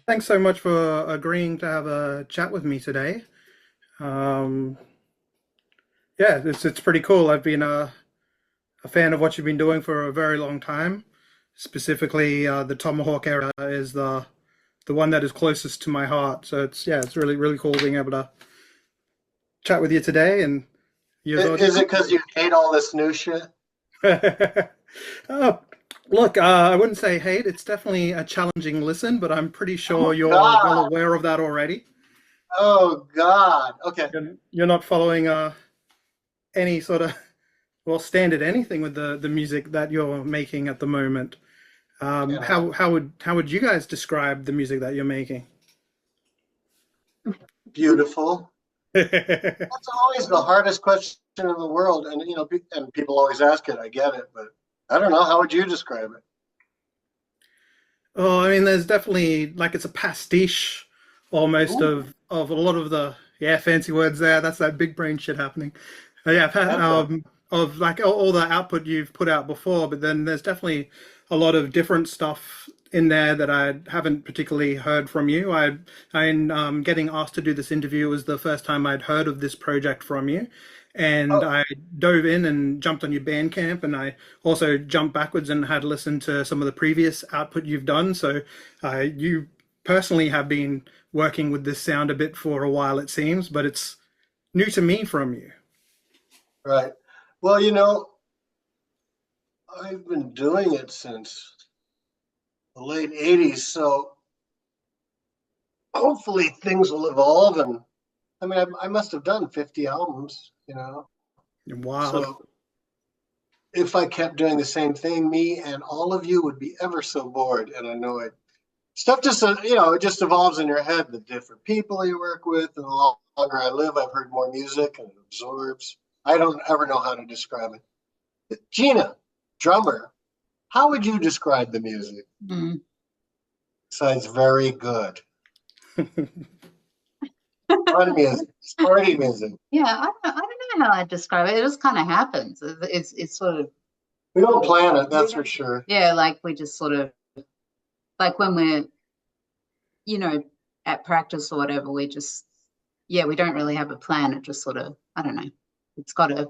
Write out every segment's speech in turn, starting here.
Thanks so much for agreeing to have a chat with me today. Um, yeah, it's pretty cool. I've been a fan of what you've been doing for a very long time. Specifically, the Tomahawk era is the one that is closest to my heart. So it's really cool being able to chat with you today. And you as Is it because you hate all this new shit? well. uh, Look, I wouldn't say hate. It's definitely a challenging listen, but I'm pretty sure Oh you're well God. aware of that already. Oh God. Okay. You're not following any sort of standard anything with the music that you're making at the moment. Yeah. How would you guys describe the music that you're making? Beautiful. That's always the hardest question in the world, and and people always ask it. I get it, but I don't know. How would you describe it? Oh, I mean, there's definitely like it's a pastiche almost Ooh, of a lot of the fancy words there. That's that big brain shit happening. that's a Of like all the output you've put out before, but then there's definitely a lot of different stuff in there that I haven't particularly heard from you. Getting asked to do this interview was the first time I'd heard of this project from you, and oh I dove in and jumped on your Bandcamp, and I also jumped backwards and had listened to some of the previous output you've done. So you personally have been working with this sound a bit for a while, it seems, but it's new to me from you. right. Well, I've been doing it since the late '80s, so hopefully things will evolve. And I mean, I must have done 50 albums, Wild. So if I kept doing the same thing, me and all of you would be ever so bored and annoyed. Stuff just, it just evolves in your head. The different people you work with, and the longer I live, I've heard more music and it absorbs. I don't ever know how to describe it. Gina, drummer, how would you describe the music? Mm. Besides very good. Fun music, party music. Yeah, I don't know how I describe it. It just kind of happens. It's sort of, We don't plan it, that's for sure. yeah, like we just sort of, like when we're, you know, at practice or whatever, we just, yeah, we don't really have a plan. It just sort of, I don't know. It's got a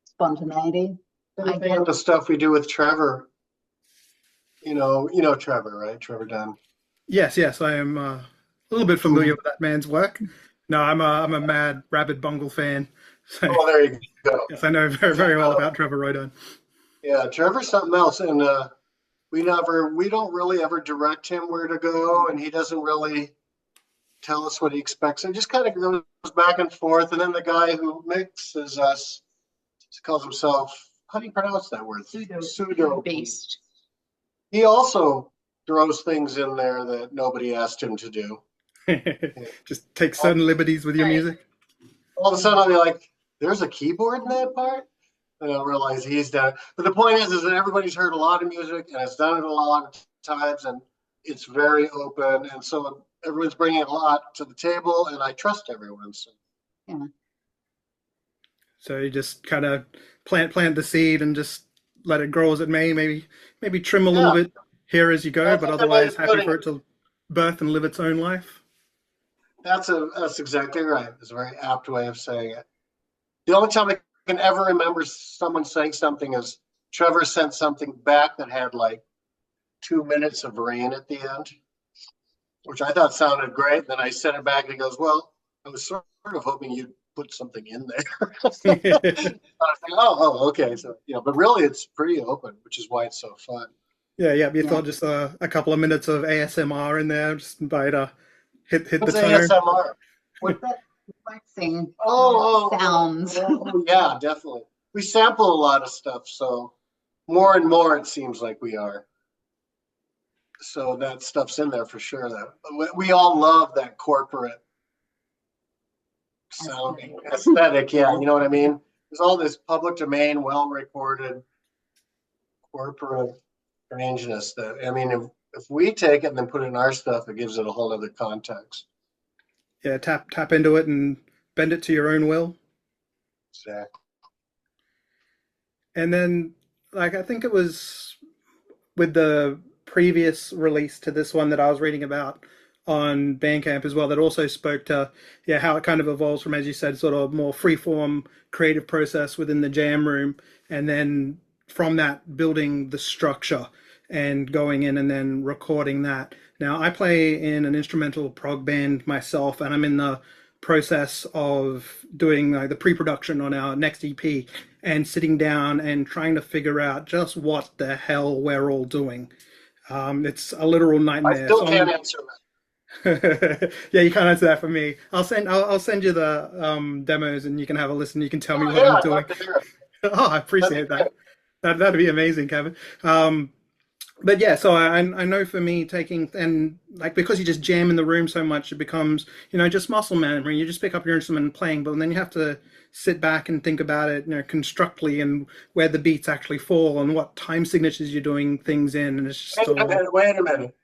spontaneity, I Anything guess. of the stuff we do with Trevor, you know Trevor, right? Trevor Dunn. Yes, I am a little bit familiar Who with that man's work. No, I'm a mad rabid bungle fan. So Oh, there you go. yes, I know very well about Trevor Roy Dunn. Yeah, Trevor's something else, and we don't really ever direct him where to go, and he doesn't really tell us what he expects. It just kind of goes back and forth, and then the guy who mixes us calls himself, how do you pronounce that word? Pseudo Beast. He also throws things in there that nobody asked him to do. Just take All, certain liberties with your Right. music. all of a sudden, I'll be like, "There's a keyboard in that part." And I'll realize he's done it. But the point is that everybody's heard a lot of music and has done it a lot of times, and it's very open. And so everyone's bringing a lot to the table, and I trust everyone. So Yeah. So you just kind of plant the seed and just let it grow as it may. Maybe trim a little yeah, bit here as you go, that's but a good way otherwise of happy putting for it. it to birth and live its own life. That's exactly right. It's a very apt way of saying it. The only time I can ever remember someone saying something is Trevor sent something back that had like 2 minutes of rain at the end, which I thought sounded great. Then I sent it back and he goes, "Well, I was sort of hoping you'd put something in there." I was thinking, okay. So, but really it's pretty open, which is why it's so fun. Yeah. You Yeah. thought just a couple of minutes of ASMR in there, just by to hit the What's tone. ASMR? What's that relaxing Oh, sounds? yeah, definitely. We sample a lot of stuff, so more and more it seems like we are. So that stuff's in there for sure. That we all love that corporate sounding aesthetic. Yeah, you know what I mean? There's all this public domain, well recorded corporate strangeness that, I mean, if we take it and then put it in our stuff, it gives it a whole other context. Yeah, tap into it and bend it to your own will. Exactly. And then, like, I think it was with the previous release to this one that I was reading about on Bandcamp as well that also spoke to how it kind of evolves from, as you said, sort of more freeform creative process within the jam room, and then from that building the structure and going in and then recording that. Now I play in an instrumental prog band myself, and I'm in the process of doing like the pre-production on our next EP and sitting down and trying to figure out just what the hell we're all doing. It's a literal nightmare. I still can't answer that. Yeah, you can't answer that for me. I'll send you the demos and you can have a listen. You can tell me what I'm doing. Oh, I appreciate that. That'd be amazing, Kevin. But yeah, so I know for me taking, and like, because you just jam in the room so much, it becomes, just muscle memory. You just pick up your instrument and playing, but then you have to sit back and think about it, constructively, and where the beats actually fall and what time signatures you're doing things in. And it's just wait a minute.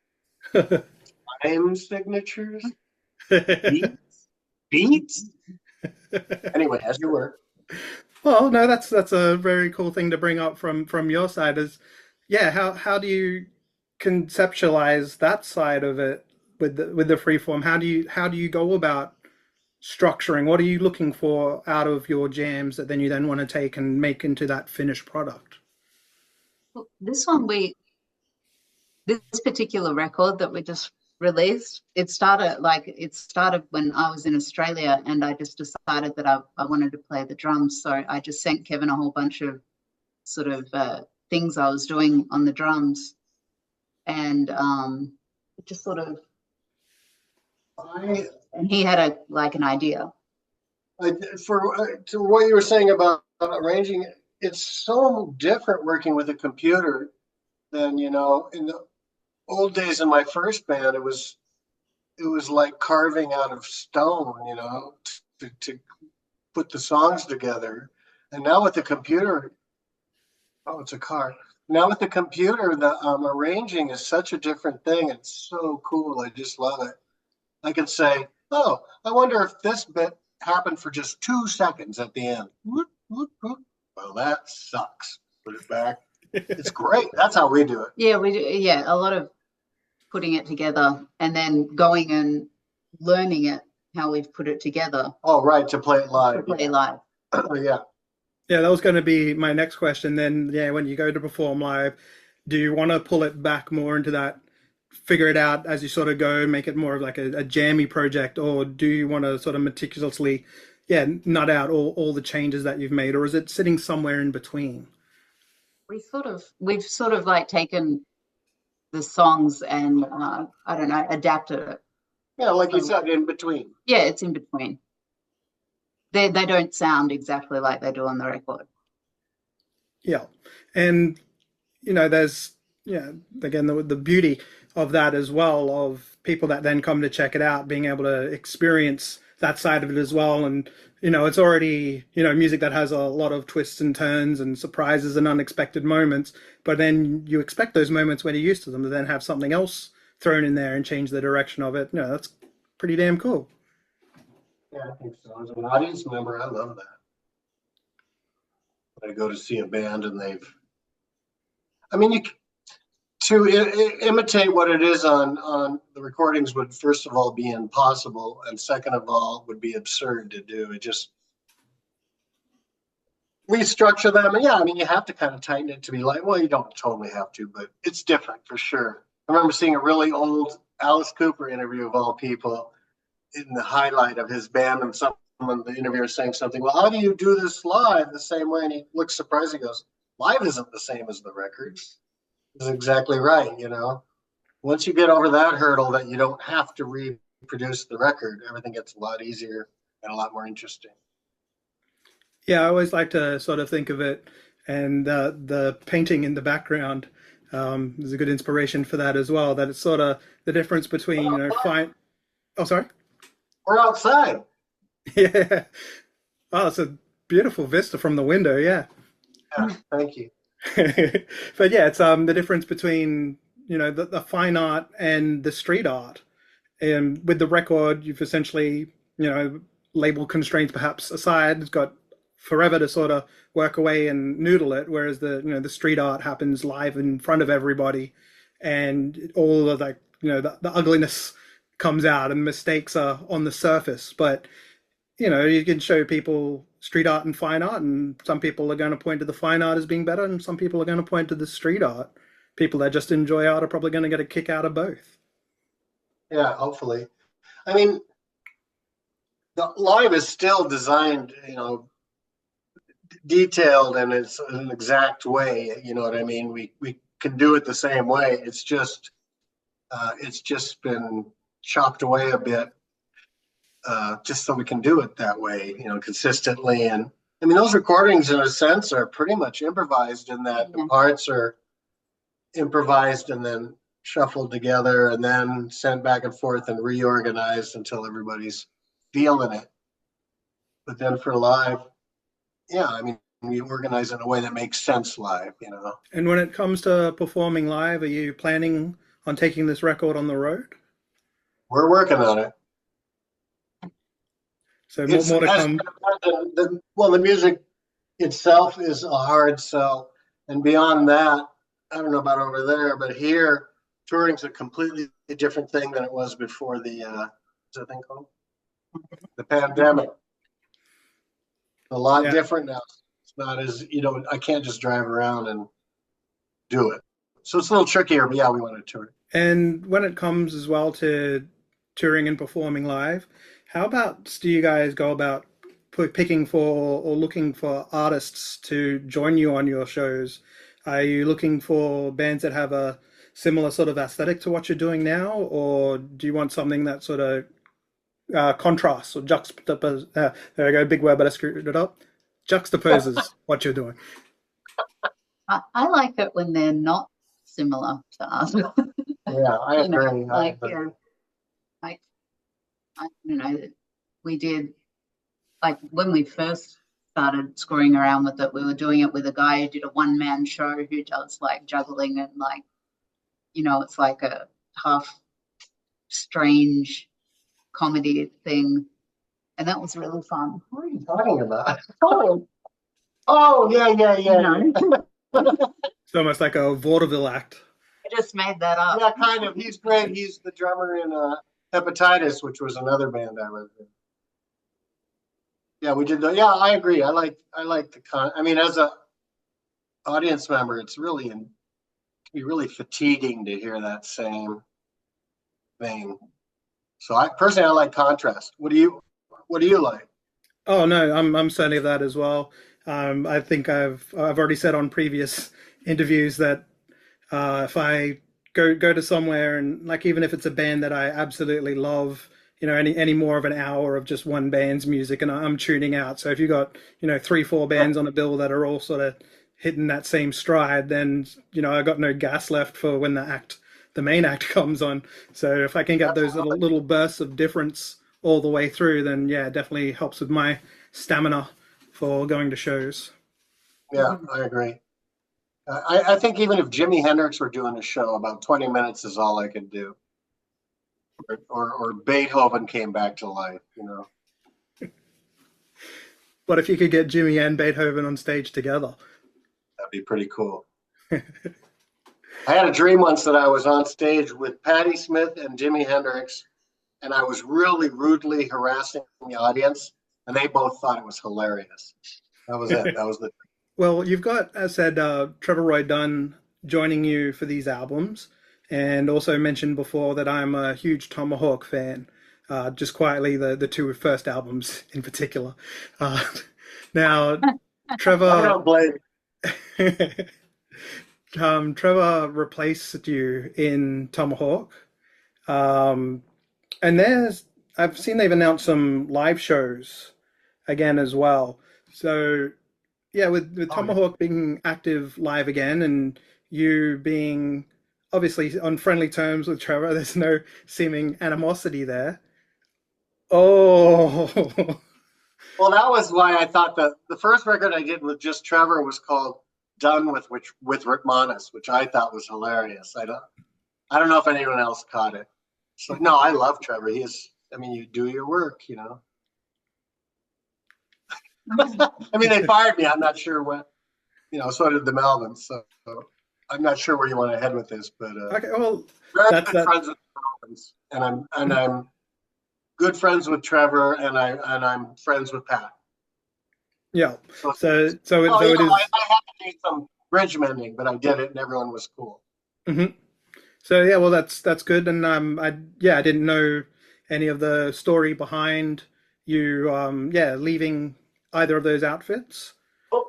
Time signatures? Beats? Anyway, as you were. Well, no, that's a very cool thing to bring up from your side is, how do you conceptualize that side of it with the freeform? How do you go about structuring? What are you looking for out of your jams that then you want to take and make into that finished product? Well, this particular record that we just released, it started when I was in Australia, and I just decided that I wanted to play the drums. So I just sent Kevin a whole bunch of sort of things I was doing on the drums, and it just sort of, and he had an idea. To what you were saying about arranging, it's so different working with a computer than, in the old days in my first band, it was like carving out of stone, to put the songs together. And now with the computer, oh, it's a car. Now with the computer, the arranging is such a different thing. It's so cool. I just love it. I can say, oh, I wonder if this bit happened for just 2 seconds at the end. Whoop, whoop, whoop. Well, that sucks. Put it back. It's great. That's how we do it. Yeah, we do. Yeah, a lot of putting it together and then going and learning it, how we've put it together. Oh, right, to play it live. Yeah. Yeah, that was going to be my next question. Then, when you go to perform live, do you want to pull it back more into that, figure it out as you sort of go, make it more of like a jammy project, or do you want to sort of meticulously, nut out all the changes that you've made, or is it sitting somewhere in between? We've sort of like taken the songs and I don't know, adapted it. Yeah, like you said, in between. Yeah, it's in between. They don't sound exactly like they do on the record. Yeah, and there's again the beauty of that as well, of people that then come to check it out, being able to experience that side of it as well. And it's already music that has a lot of twists and turns and surprises and unexpected moments, but then you expect those moments when you're used to them to then have something else thrown in there and change the direction of it. That's pretty damn cool. Yeah, I think so. As an audience member, I love that. When I go to see a band and to imitate what it is on the recordings would first of all be impossible, and second of all would be absurd to do. It just restructure them, and you have to kind of tighten it to be like, well, you don't totally have to, but it's different for sure. I remember seeing a really old Alice Cooper interview of all people in the highlight of his band, and the interviewer saying something, well, how do you do this live the same way? And he looks surprised. He goes, live isn't the same as the records. Is exactly right. Once you get over that hurdle that you don't have to reproduce the record, everything gets a lot easier and a lot more interesting. Yeah, I always like to sort of think of it, and the painting in the background is a good inspiration for that as well. That it's sort of the difference between fine. Oh, sorry. We're outside. Yeah. Oh, it's a beautiful vista from the window. Yeah. Yeah. Thank you. But yeah, it's the difference between the fine art and the street art. And with the record, you've essentially label constraints perhaps aside. It's got forever to sort of work away and noodle it, whereas the street art happens live in front of everybody, and all of the ugliness comes out and mistakes are on the surface. But you know, you can show people street art and fine art, and some people are going to point to the fine art as being better, and some people are going to point to the street art. People that just enjoy art are probably going to get a kick out of both. Yeah, hopefully. I mean, the live is still designed, detailed, and it's an exact way. You know what I mean? We can do it the same way. It's just been chopped away a bit, just so we can do it that way, consistently. And I mean, those recordings, in a sense, are pretty much improvised in that the parts are improvised and then shuffled together and then sent back and forth and reorganized until everybody's feeling it. But then for live, yeah, I mean, we organize it in a way that makes sense live. And when it comes to performing live, are you planning on taking this record on the road? We're working on it. So more to come. The music itself is a hard sell. And beyond that, I don't know about over there, but here, touring's a completely different thing than it was before the, what's that thing called? The pandemic. A lot different now. It's not as, I can't just drive around and do it. So it's a little trickier, but yeah, we want to tour. And when it comes as well to touring and performing live, how about do you guys go about picking for or looking for artists to join you on your shows? Are you looking for bands that have a similar sort of aesthetic to what you're doing now, or do you want something that sort of contrasts or juxtaposes? There we go, big word, but I screwed it up. Juxtaposes what you're doing. I like it when they're not similar to us. Yeah, I agree. I don't know. We did, like, when we first started screwing around with it, we were doing it with a guy who did a one-man show who does like juggling and like, it's like a half strange comedy thing. And that was really fun. What are you talking about? Oh, yeah. It's almost like a vaudeville act. I just made that up. Yeah, kind of. He's great. He's the drummer in Hepatitis, which was another band I was in. Yeah, we did that. Yeah, I agree. I like the I mean, as a audience member, it can be really fatiguing to hear that same thing. So I like contrast. What do you like? Oh no, I'm certainly of that as well. I think I've already said on previous interviews that if I go to somewhere and like even if it's a band that I absolutely love, any more of an hour of just one band's music and I'm tuning out. So if you got 3-4 bands on a bill that are all sort of hitting that same stride, then I got no gas left for when the main act comes on. So if I can get those little bursts of difference all the way through, then yeah, it definitely helps with my stamina for going to shows. Yeah, I agree. I think even if Jimi Hendrix were doing a show, about 20 minutes is all I could do. Or Beethoven came back to life, What if you could get Jimmy and Beethoven on stage together? That'd be pretty cool. I had a dream once that I was on stage with Patti Smith and Jimi Hendrix, and I was really rudely harassing the audience, and they both thought it was hilarious. That was it. That was the. Well, you've got, as I said, Trevor Roy Dunn joining you for these albums, and also mentioned before that I'm a huge Tomahawk fan. Just quietly, the two first albums in particular. Now, Trevor. I don't blame you. Trevor replaced you in Tomahawk, and I've seen they've announced some live shows again as well. So yeah, with Tomahawk being active live again, and you being obviously on friendly terms with Trevor, there's no seeming animosity there. Oh. Well, that was why I thought that the first record I did with just Trevor was called "Done with Rutmanis," which I thought was hilarious. I don't know if anyone else caught it. So no, I love Trevor. You do your work, I mean, they fired me. I'm not sure what, so did the Melvins. So I'm not sure where you want to head with this, but okay, well, very good friends with happens. And I'm good friends with Trevor, and I'm friends with Pat. Yeah. So, So oh, it is. I had to do some bridge mending, but I did it, and everyone was cool. Mhm. So yeah, well, that's good, and I didn't know any of the story behind you leaving either of those outfits. Does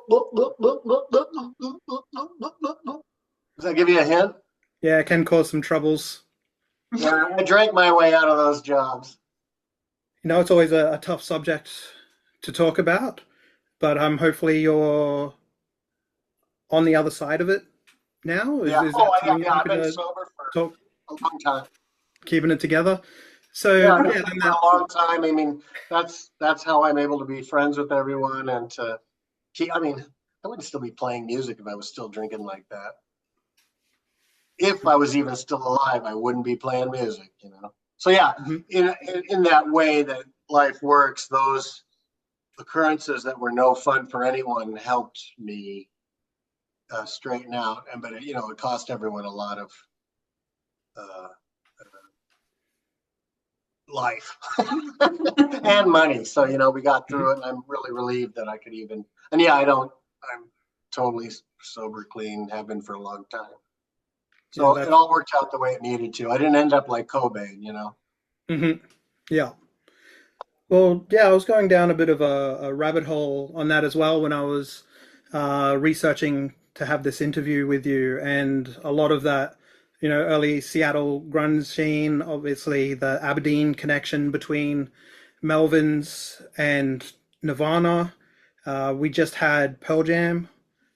that give you a hint? Yeah, it can cause some troubles. Yeah, I drank my way out of those jobs. You know, it's always a tough subject to talk about, but hopefully you're on the other side of it now. Is Yeah. is Oh, that yeah, something you're yeah. I've happy been to sober for talk, a long time. keeping it together? So Yeah, I've been yeah, sober then for that. a long time. I mean, that's how I'm able to be friends with everyone and to keep. I mean, I wouldn't still be playing music if I was still drinking like that. If I was even still alive, I wouldn't be playing music, you know. So yeah, Mhm. in that way that life works, those occurrences that were no fun for anyone helped me straighten out. And but it cost everyone a lot of uh, life and money. So we got through it, and I'm really relieved that I could even. And yeah, I'm totally sober, clean, have been for a long time. Yeah, So it all worked out the way it needed to. I didn't end up like Cobain. mhm. Yeah. Well, yeah, I was going down a bit of a rabbit hole on that as well when I was researching to have this interview with you, and a lot of that, early Seattle grunge scene, obviously the Aberdeen connection between Melvins and Nirvana. We just had Pearl Jam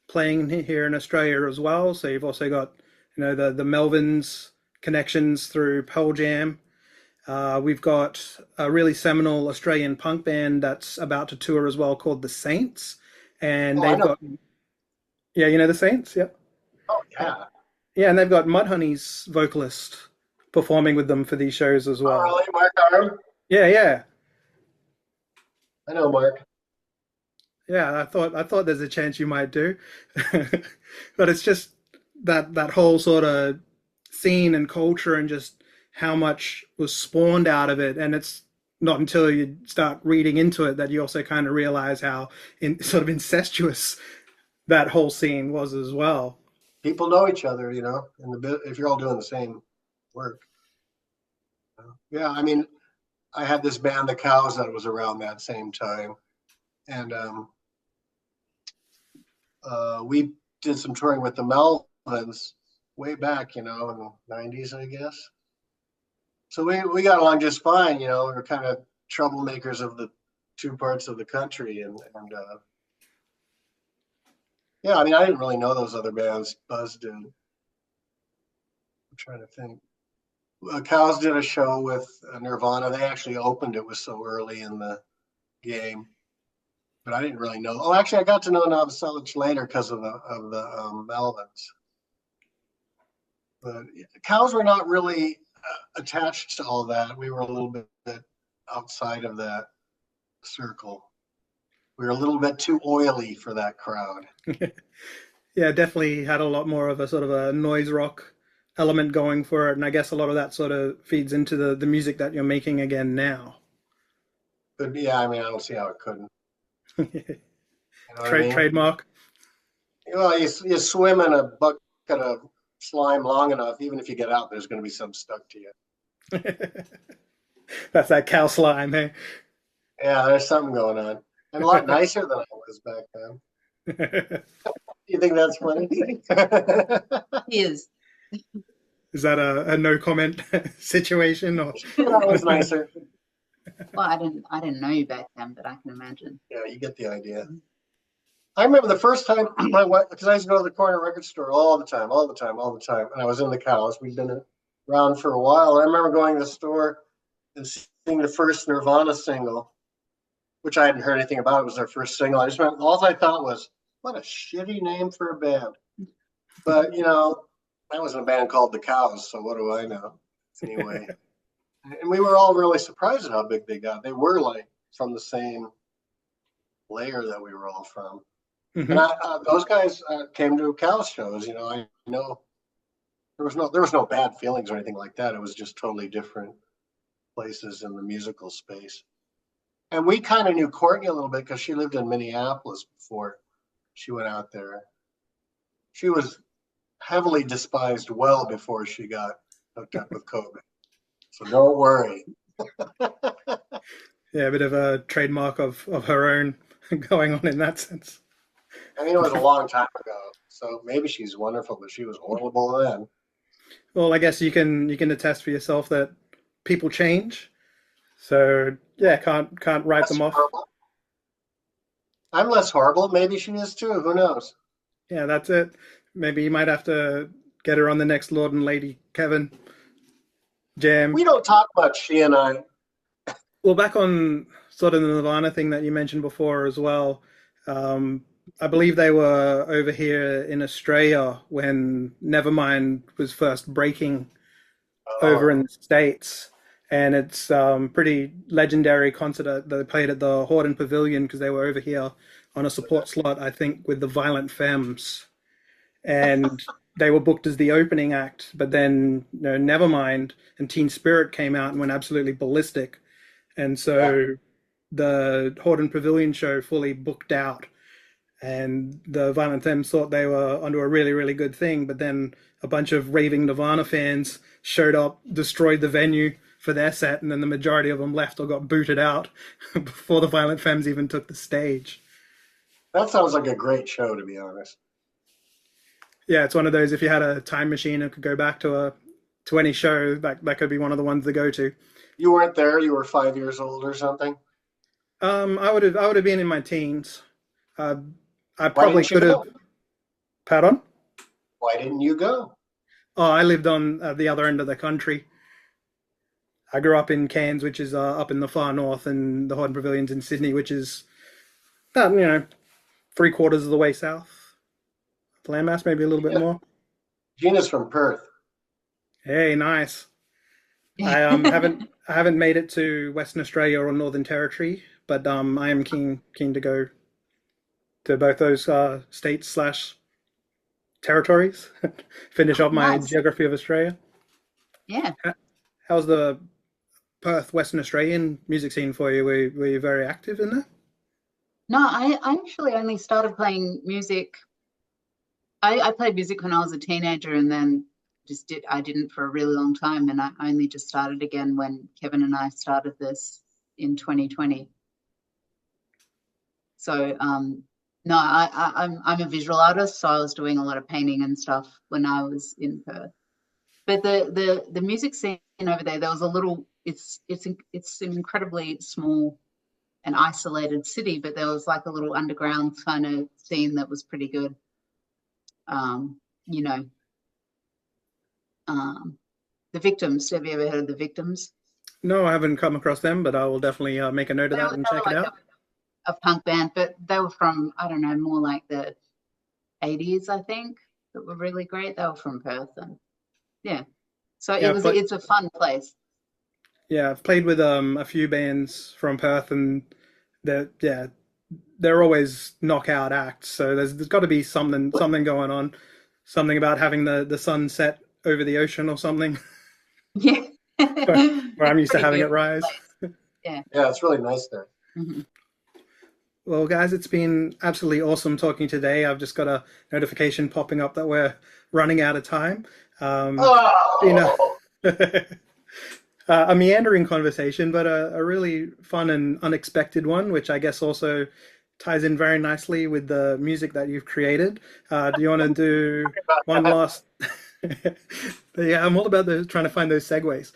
playing here in Australia as well, so you've also got, the Melvins connections through Pearl Jam. We've got a really seminal Australian punk band that's about to tour as well called the Saints, and Oh, I they've know. got yeah, you know the Saints, yeah, Oh, yeah. yeah, and they've got Mudhoney's vocalist performing with them for these shows as Oh, well. really, Mark Arm? Yeah, yeah, I know Mark. yeah. I thought there's a chance you might do, but it's just that whole sort of scene and culture and just how much was spawned out of it, and it's not until you start reading into it that you also kind of realize how sort of incestuous that whole scene was as well. People know each other, if you're all doing the same work. Yeah, I mean, I had this band, The Cows, that was around that same time, and we did some touring with the Melvins way back, in the '90s, I guess. So we got along just fine, we were kind of troublemakers of the two parts of the country, and yeah, I mean, I didn't really know those other bands. Buzz did. I'm trying to think. Cows did a show with Nirvana. They actually opened. It was so early in the game, but I didn't really know. Oh, actually, I got to know Novoselic later because of the Melvins. But Cows were not really attached to all that. We were a little bit outside of that circle. We were a little bit too oily for that crowd. Yeah, definitely had a lot more of a sort of a noise rock element going for it, and I guess a lot of that sort of feeds into the music that you're making again now. But yeah, I mean, I don't see how it couldn't. You know what I mean? Trademark. Well, you swim in a bucket of slime long enough, even if you get out, there's going to be some stuck to you. That's that cow slime, hey? Yeah, there's something going on. And a lot nicer than I was back then. You think that's funny? Is. Is that a no comment situation or? That was nicer. Well, I didn't know you back then, but I can imagine. Yeah, you get the idea. I remember the first time I went, because I used to go to the corner record store all the time, and I was in the Cows. We'd been around for a while. I remember going to the store and seeing the first Nirvana single, which I hadn't heard anything about. It was their first single. I just remember, all I thought was, what a shitty name for a band. But, that was a band called The Cows, so what do I know? Anyway. And we were all really surprised at how big they got. They were like from the same layer that we were all from. Mhm. And those guys came to Cows shows. I know there was no bad feelings or anything like that. It was just totally different places in the musical space. And we kind of knew Courtney a little bit because she lived in Minneapolis before she went out there. She was heavily despised well before she got hooked up with COVID. So don't worry. Yeah, a bit of a trademark of her own going on in that sense. I mean, it was a long time ago, so maybe she's wonderful, but she was horrible then. Well, I guess you can attest for yourself that people change. So yeah, can't write Less them off. horrible. I'm less horrible. Maybe she is too. Who knows? Yeah, that's it. Maybe you might have to get her on the next Lord and Lady Kevin jam. We don't talk much, she and I. Well, back on sort of the Nirvana thing that you mentioned before as well, I believe they were over here in Australia when Nevermind was first breaking over in the States. And it's pretty legendary concert that they played at the Horden Pavilion because they were over here on a support slot, I think, with the Violent Femmes. And they were booked as the opening act, but then Nevermind and Teen Spirit came out and went absolutely ballistic. And so the Horden Pavilion show fully booked out. And the Violent Femmes thought they were onto a really, really good thing. But then a bunch of raving Nirvana fans showed up, destroyed the venue for their set, and then the majority of them left or got booted out before the Violent Femmes even took the stage. That sounds like a great show, to be honest. Yeah, it's one of those, if you had a time machine and could go back to any show, that could be one of the ones to go to. You weren't there. You were 5 years old or something. I would have been in my teens. I Why probably didn't you could have. go? Pardon? Why didn't you go? Oh, I lived on the other end of the country. I grew up in Cairns, which is up in the far north, and the Horden Pavilion's in Sydney, which is, 3/4 of the way south. Landmass, maybe a little bit more. Gina's from Perth. Hey, nice. I haven't made it to Western Australia or Northern Territory, but I am keen to go to both those states/territories. Finish up my geography of Australia. Yeah. How's the Perth, Western Australian music scene for you? Were you very active in there? No, I actually only started playing music. I played music when I was a teenager, and then I didn't for a really long time, and I only just started again when Kevin and I started this in 2020. So no, I'm a visual artist, so I was doing a lot of painting and stuff when I was in Perth. But the music scene over there was a little. It's an incredibly small and isolated city, but there was like a little underground kind of scene that was pretty good. The Victims. Have you ever heard of the Victims? No, I haven't come across them, but I will definitely make a note of that and check it out. A punk band, but they were from, I don't know, more like the 80s, I think, that were really great. They were from Perth, and yeah. So it's a fun place. Yeah, I've played with a few bands from Perth, and they're always knockout acts. So there's got to be something going on, something about having the sun set over the ocean or something. Yeah, where I'm used to having it rise. Yeah, it's really nice there. Mm-hmm. Well, guys, it's been absolutely awesome talking today. I've just got a notification popping up that we're running out of time. A meandering conversation, but a really fun and unexpected one, which I guess also ties in very nicely with the music that you've created. Do you want to do one last? Yeah, I'm all about trying to find those segues.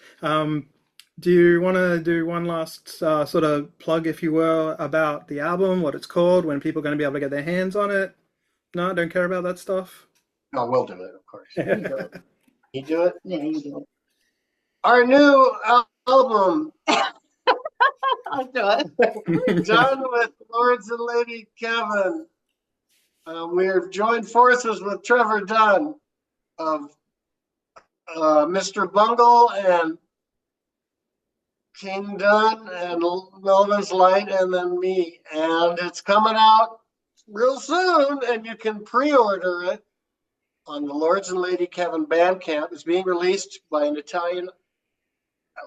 Do you want to do one last sort of plug, if you will, about the album, what it's called, when people are going to be able to get their hands on it? No, don't care about that stuff? No, we'll do it, of course. You do it? Yeah, you do it. Our new album, I'll do it. done with Lords and Lady Kevin. We've joined forces with Trevor Dunn of Mr. Bungle and King Dunn and Melvin's Light, and then me. And it's coming out real soon, and you can pre-order it on the Lords and Lady Kevin bandcamp. It's being released by an Italian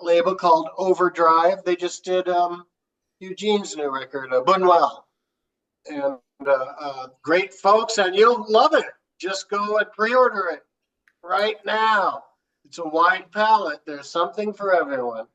label called Overdrive. They just did Eugene's new record, Bunwell. And great folks, and you'll love it. Just go and pre-order it right now. It's a wide palette. There's something for everyone.